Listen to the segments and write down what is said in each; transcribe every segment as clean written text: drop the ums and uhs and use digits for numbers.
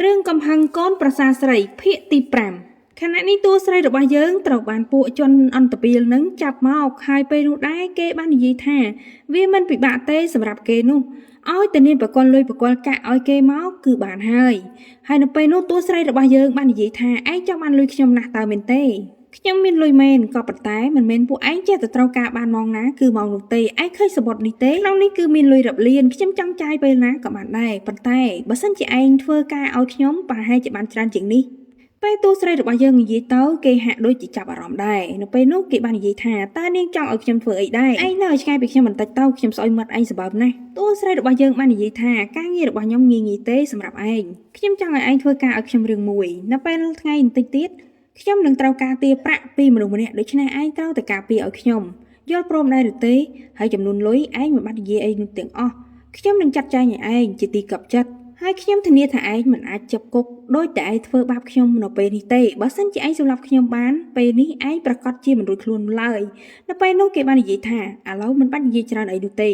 រឿងកំហឹងកូនប្រសាស្រីភាគទី5ខណៈនេះតួស្រីរបស់យើងត្រូវបានពួកជនអន្តពាលនឹងចាប់មកហើយពេលនោះដែរគេបាននិយាយថាវាមិនពិបាកទេសម្រាប់គេនោះឲ្យតែនាងបកលលុយបកលកាក់ឲ្យគេមកគឺបានហើយនៅពេលនោះតួស្រីរបស់យើងបាននិយាយថាឯងចង់បានលុយខ្ញុំណាស់តើមែនទេខ្ញុំមានលុយមែនក៏ប៉ុន្តែមិនមែនពួកឯងចេះតែត្រូវការបានម៉ោងណាគឺម៉ោងនោះទេឯងឃើញសបុតនេះទេក្នុងនេះគឺមានលុយរាប់លានខ្ញុំចង់ចាយពេលណាក៏បានដែរប៉ុន្តែបើសិនជាឯងធ្វើការឲ្យខ្ញុំប្រហែលជាបានច្រើនជាងនេះពេលតួស្រីរបស់យើងនិយាយទៅគេហាក់ដូចជាចាប់អារម្មណ៍ដែរនៅពេលនោះគេបាននិយាយថាតើនាងចង់ឲ្យខ្ញុំធ្វើអីដែរឯងនៅឲ្យឆ្ងាយពីខ្ញុំបន្តិចទៅខ្ញុំស្អុយមាត់ឯងសម្បើមណាស់តួស្រីរបស់យើងបាននិយាយថាការងាររបស់ខ្ញុំងាយៗទេសម្រាប់ឯងខ្ញុំចង់ឲ្យឯងធ្វើការឲ្យខ្ញុំរឿងមួយនៅពេលថ្ងៃបន្តិចទៀតខ្ញុំនឹងត្រូវការទារប្រាក់ពីមនុស្សម្នាក់ដូច្នេះឯងត្រូវតែការពារឲ្យខ្ញុំយល់ព្រមដែរឬទេហើយចំនួនលុយឯងមិនបាច់និយាយអីនោះទាំងអស់ខ្ញុំនឹងចាត់ចែងឲ្យឯងជាទីកប់ចិត្តហើយខ្ញុំធានាថាឯងមិនអាចជាប់គុកដោយតែឯងធ្វើបាបខ្ញុំនៅពេលនេះទេបើសិនជាឯងសម្លាប់ខ្ញុំបានពេលនេះឯងប្រកាសជាមិនរួចខ្លួនឡើយនៅពេលនោះគេបាននិយាយថាឥឡូវមិនបាច់និយាយច្រើនអីនោះទេ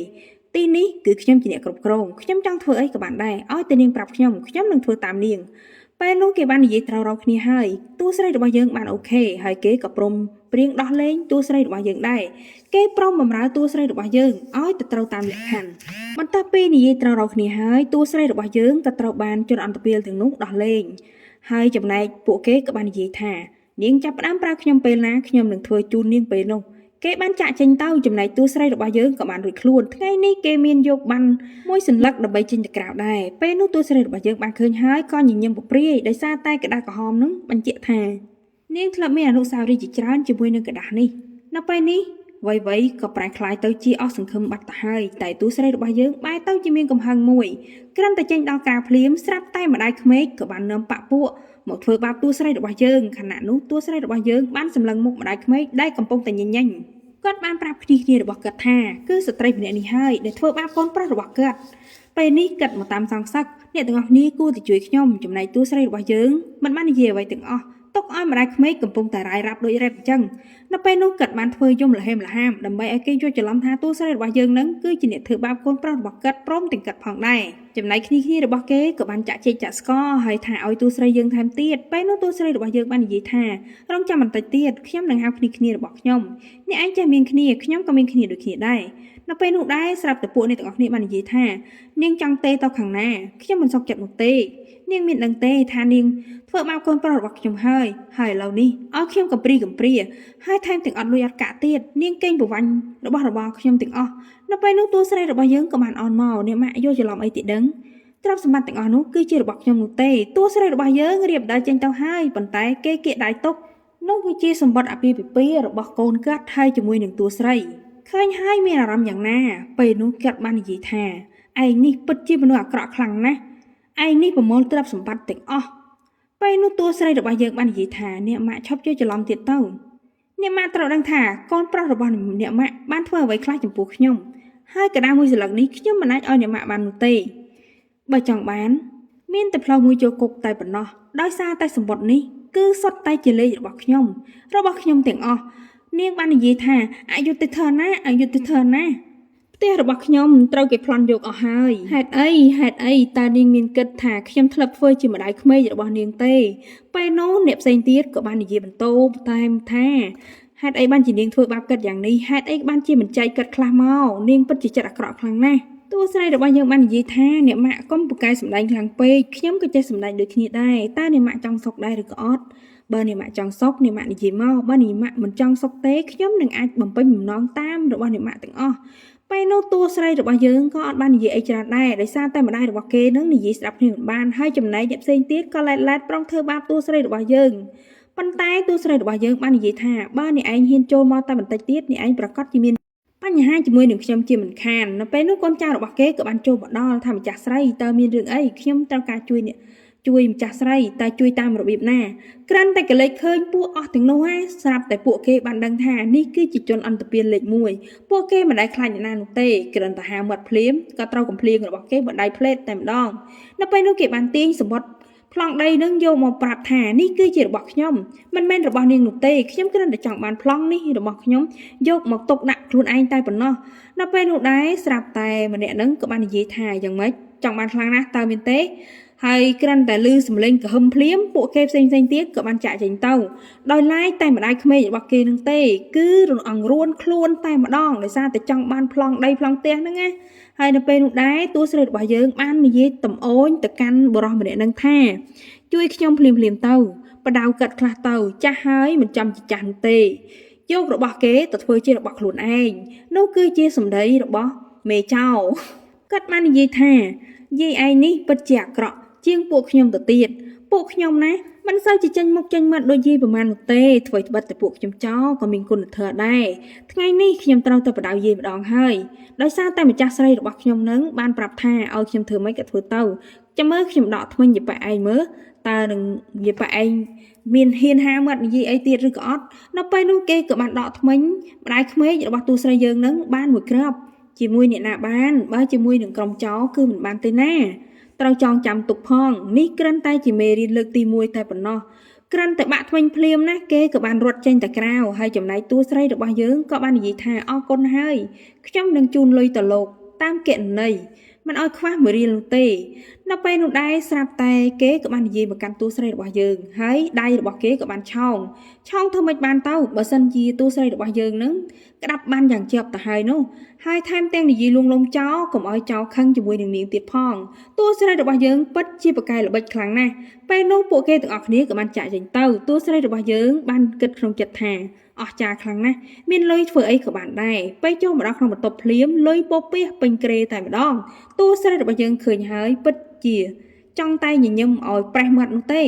ទីនេះគឺខ្ញុំជាអ្នកគ្រប់គ្រងខ្ញុំចង់ធ្វើអីក៏បានដែរឲ្យតែនាងប្រាប់ខ្ញុំនឹងធ្វើតាមនាងពេលនោះគេបាននិយាយត្រូវរកគ្នាហើយតួស្រីរបស់យើងបានអូខេហើយគេក៏ព្រមព្រៀងដោះលែងតួស្រីរបស់យើងដែរគេព្រមបម្រើតួស្រីរបស់យើងឲ្យទៅត្រូវតាមលក្ខខណ្ឌបន្ទាប់ពីនិយាយត្រូវរកគ្នាហើយតួស្រីរបស់យើងក៏ត្រូវបានជនអន្តពាលទាំងនោះដោះលែងហើយចំណែកពួកគេក៏បាននិយាយថានាងចាប់ផ្ដើមប្រើខ្ញុំពេលណាខ្ញុំនឹងធ្វើជូននាងពេលនោះគេបានចាក់ចេញទៅចំណែកតួស្រីរបស់យើងក៏បានរួចខ្លួនថ្ងៃនេះគេមានយកបានមួយសន្លឹកដើម្បីចេញទៅក្រៅដែរពេលនោះតួស្រីរបស់យើងបានឃើញហើយក៏ញញឹមពព្រាយដោយសារតែក្តារក្រហមនោះបញ្ជាក់ថានាងធ្លាប់មានអនុស្សាវរីយ៍ជាច្រើនជាមួយនឹងក្តារនេះនៅពេលនេះវ័យក៏ប្រែក្លាយទៅជាអស់សង្ឃឹមបាត់ទៅហើយតែតួស្រីរបស់យើងបែរទៅជាមានកំហឹងមួយគ្រាន់តែចេញដល់ការភ្លាមស្រាប់តែម្ដាយក្មេកក៏បាននាំបាក់ពួកមកធ្វើបាបតួស្រីរបស់យើងខណៈនោះតួស្រីរបស់យើងបានសម្លឹងមុខម្ដាយក្មេកដែលកំពុងតែញញគាត់បានប្រាប់គ្នារបស់គាត់ថាគឺស្ត្រីម្នាក់នេះហើយដែលធ្វើបាបកូនប្រុសរបស់គាត់ពេលនេះគាត់មកតាមសងសឹកអ្នកទាំងអស់គ្នាគួរតែជួយខ្ញុំចំណែកតួស្រីរបស់យើងមិនបាននិយាយអ្វីទាំងអស់ទុកឲ្យម្ដាយក្មេកកំពុងតែរាយរាប់ដូចរ៉េបអញ្ចឹងនៅពេលនោះគាត់បានធ្វើយំលហេមលហាមដើម្បីឲ្យគេយល់ច្រឡំថាតួស្រីរបស់យើងនឹងគឺជាអ្នកធ្វើបាបកូនប្រុសរបស់គាត់ព្រមទាំងគាត់ផងដែរចំណែកគ្នារបស់គេក៏បានចាក់ចេកចាក់ស្ករហើយថាឲ្យតួស្រីយើងថែមទៀតពេលនោះតួស្រីរបស់យើងបាននិយាយថារងចាំបន្តិចទៀតខ្ញុំនឹងហៅគ្នារបស់ខ្ញុំអ្នកឯងចេះមានគ្នាខ្ញុំក៏មានគ្នាដូចគ្នាដែរនៅពេលនោះដែរស្រាប់តែពួកអ្នកទាំងអស់គ្នាបាននិយាយថានាងចង់ទេទៅខាងណាខ្ញុំមិនសុខចិត្តនោះទេនាងមានដឹងទេថានាងធ្វើបាបកូនប្រុសរបស់ខ្ញុំហើយឥឡូវនេះឲ្យខ្ញុំកំព្រាហើយថែមទាំងអត់លុយអត់កាក់ទៀតនាងកេងប្រវាញ់របស់ខ្ញុំទាំងអស់នៅពេលនោះតួស្រីរបស់យើងក៏បានអន់មកអ្នកម៉ាក់យល់ច្រឡំអីទៀតដឹងទ្រព្យសម្បត្តិទាំងអស់នោះគឺជារបស់ខ្ញុំនោះទេតួស្រីរបស់យើងរៀបដើរចេញទៅហើយប៉ុន្តែគេគៀកដៃទុកនោះគឺជាសម្បត្តិអាពាហ៍ពិពាហ៍របស់កូនគាត់ហើយជាមួយនឹងតួស្រីឃើញហើយមានអារម្មណ៍យ៉ាងណាពេលនោះគាត់បាននិយាយថាឯងនេះពិតជាមនុស្សអាក្រក់ខ្លាំងណាស់ឯងនេះប្រមូលទ្រព្យសម្បត្តិទាំងអស់ពេលនោះតួស្រីរបស់យើងបាននិយាយថាអ្នកម៉ាក់ឈប់ជួយច្រឡំទៀតទៅអ្នកម៉ាក់ត្រូវដឹងថាកូនប្រុសរបស់អ្នកម៉ាក់បានធ្វើអ្វីខ្លះចំពោះខ្ញុំហើយកណ្ដាលមួយសន្លឹកនេះខ្ញុំមិនអាចឲ្យអ្នកម៉ាក់បាននោះទេបើចង់បានមានតែផ្លូវមួយចូលគុកតែប៉ុណ្ណោះដោយសារតែសម្បត្តិនេះគឺសុទ្ធតែជាលេខរបស់ខ្ញុំទាំងអស់នាងបាននិយាយថាអយុត្តិធម៌ណាផ្ទះរបស់ខ្ញុំត្រូវគេប្លន់យកអស់ហើយហេតុអីតើនាងមានគិតថាខ្ញុំធ្លាប់ធ្វើជាម្ដាយក្មេករបស់នាងទេពេលនោះអ្នកផ្សេងទៀតក៏បាននិយាយបន្តបន្ថែមថាហេតុអីបានជានាងធ្វើបាបគាត់យ៉ាងនេះហេតុអីបានជាមិនចែកគាត់ខ្លះមកនាងពិតជាចិត្តអាក្រក់ខ្លាំងណាស់តួស្រីរបស់យើងបាននិយាយថាអ្នកម៉ាក់កុំពូកែសម្ដែងខ្លាំងពេកខ្ញុំក៏ចេះសម្ដែងដូចគ្នាដែរតើអ្នកម៉ាក់ចង់សុកដែរឬក៏អត់បើអ្នកម៉ាក់ចង់សុកអ្នកម៉ាក់និយាយមកបើអ្នកម៉ាក់មិនចង់សុកទេខ្ញុំនឹងអាចបំពេញបំណងតាមរបស់អ្នកម៉ាក់ទាំងអស់ពេលនោះតួស្រីរបស់យើងក៏អត់បាននិយាយអីច្រើនដែរដោយសារតែម្ដាយរបស់គេនឹងនិយាយស្ដាប់គ្នាមិនបានហើយចំណែកអ្នកផ្សេងទៀតក៏ឡែតប្រងធ្វើបាបតួស្រីរបស់យើងប៉ុន្តែតួស្រីរបស់យើងបាននិយាយថាបើអ្នកឯងហ៊ានចូលមកតែបន្តិចទៀតអ្នកឯងប្រកាសជាមានបញ្ហាជាមួយនឹងខ្ញុំជាមិនខាននៅពេលនោះកូនចៅរបស់គេក៏បានចូលមកដល់ថាម្ចាស់ស្រីតើមានរឿងអីខ្ញុំត្រូវការជួយម្ចាស់ស្រីតែជួយតាមរបៀបណាគ្រាន់តែកលេចឃើញពួកអស់ទាំងនោះស្រាប់តែពួកគេបានដឹងថានេះគឺជាជនអន្តពាលលេខ1ពួកគេមិនដែលខ្លាចអ្នកណានោះទេគ្រាន់តែហាមាត់ភ្លាមក៏ត្រូវកំភ្លៀងរបស់គេបណ្ដៃផ្លេតតែម្ដងនៅពេលនោះគេបានទាញសម្បត្តិប្លង់ដីនឹងយកមកប្រាប់ថានេះគឺជារបស់ខ្ញុំមិនមែនរបស់នាងនោះទេខ្ញុំគ្រាន់តែចង់បានប្លង់នេះរបស់ខ្ញុំយកមកទុកដាក់ខ្លួនឯងតែប៉ុណ្ណោះនៅពេលនោះដែរស្រាប់តែម្នាក់នឹងក៏បាននិយាយថាយ៉ាងម៉េចចង់បានខ្លាំងណាស់តើមានទេ ហើយក្រាន់តែលឺសំឡេងក្រហឹមភ្លាមពួកគេផ្សេងទៀតក៏បានចាក់ចេញទៅដោយឡែកតែម្ដាយក្មេករបស់គេនឹងទេគឺរអង្រួនខ្លួនតែម្ដងដោយសារតែចង់បានប្លង់ដីប្លង់ផ្ទះហ្នឹងណាហើយនៅពេលនោះដែរតួស្រីរបស់យើងបាននិយាយតំអូនទៅកាន់បុរសម្នាក់នឹងថាជួយខ្ញុំភ្លាមទៅបដៅកាត់ខ្លះទៅចាស់ហើយមិនចាំជាចាស់នោះទេយករបស់គេទៅធ្វើជារបស់ខ្លួនឯងនោះគឺជាសម្ដីរបស់មេចៅគាត់បាននិយាយថាយាយឯងនេះពិតជាអាក្រក់ជាងពួកខ្ញុំទៅទៀតពួកខ្ញុំណាមិនសូវជាចេញមុខចេញមាត់ដូចយាយប្រមាណនោះទេធ្វើត្បិតតែពួកខ្ញុំចោលក៏មានគុណធម៌ដែរថ្ងៃនេះខ្ញុំត្រូវទៅបដៅយាយម្ដងហើយដោយសារតែម្ចាស់ស្រីរបស់ខ្ញុំនឹងបានប្រាប់ថាឲ្យខ្ញុំធ្វើម៉េចក៏ធ្វើទៅចាំមើលខ្ញុំដកថ្មិញយាយប៉ែឯងមើលតើនឹងយាយប៉ែឯងមានហ៊ានហាមាត់និយាយអីទៀតឬក៏អត់នៅពេលនោះគេក៏បានដកថ្មិញម្ដាយក្មេករបស់ទូស្រីយើងនឹងបានមួយគ្រាប់ជាមួយអ្នកណាបានបើជាមួយនឹងក្រុមចោរគឺមិនបានទេណាត្រូវចងចាំទុកផងនេះគ្រាន់តែជាមេរៀនលើកទី1តែប៉ុណ្ណោះគ្រាន់តែបាក់ថ្មិញភ្លាមណាគេក៏បានរត់ចេញតែក្រៅហើយចំណែកតួស្រីរបស់យើងក៏បាននិយាយថាអរគុណហើយខ្ញុំនឹងជូនលុយទៅលោកតាមគណនីមិនឲ្យខ្វះមួយរៀលនោះទេនៅពេលនោះដែរស្រាប់តែគេក៏បាននិយាយមកកាន់តួស្រីរបស់យើងហើយដៃរបស់គេក៏បានឆោងធ្វើម៉េចបានទៅបើសិនជាតួស្រីរបស់យើងនឹងក្តាប់បានយ៉ាងជាប់ទៅហើយនោះហើយថែមទាំងនិយាយលួងលោមចោលកុំឲ្យចោលខឹងជាមួយនឹងនាងទៀតផងតួស្រីរបស់យើងពិតជាប្រកែកល្បិចខ្លាំងណាស់ពេលនោះពួកគេទាំងអស់គ្នាក៏បានចាក់ចេញទៅតួស្រីរបស់យើងបានគិតក្នុងចិត្តថាអស្ចារ្យខ្លាំងណាស់មានលុយធ្វើអីក៏បានដែរពេលចូលមកដល់ក្នុងបន្ទប់ភ្លាមលុយពោពាសពេញក្រេតែម្ដងតួស្រីរបស់យើងឃើញហើយពិតជាចង់តែញញឹមឲ្យប្រេះមាត់នោះទេ